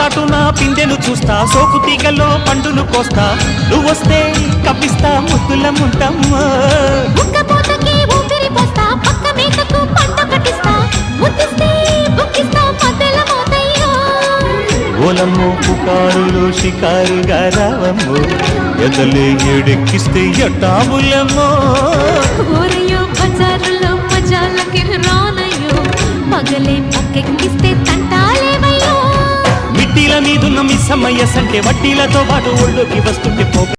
చాటున పిందెను చూస్తా, సోకు తీగలో పండును కోస్తా, నువ్వొస్తే కప్పిస్తా ముద్దుల ముంటమ్మో. ఉక్కపోతకి ఊపిరి పోస్తా, పక్క మేకకు పంట కట్టిస్తా, ముద్దిస్తే బుక్కిస్తా మధ్యల మోతయ్యో. ఓలమ్మో పుకారులో షికారుగా రావమ్మో, ఎదలే ఎడెక్కిస్తే ఎట్టాబులమ్మో. ఊరయ్యో బజారులో మజాలకి రానయ్యో, పగలే పక్కెక్కిస్తే తంటాలేవయ్యో. మిట్టిల మీదున్న మిస్సమ్మయ్య సంటే వడ్డీలతో పాటు ఒళ్ళోకి వస్తుంటే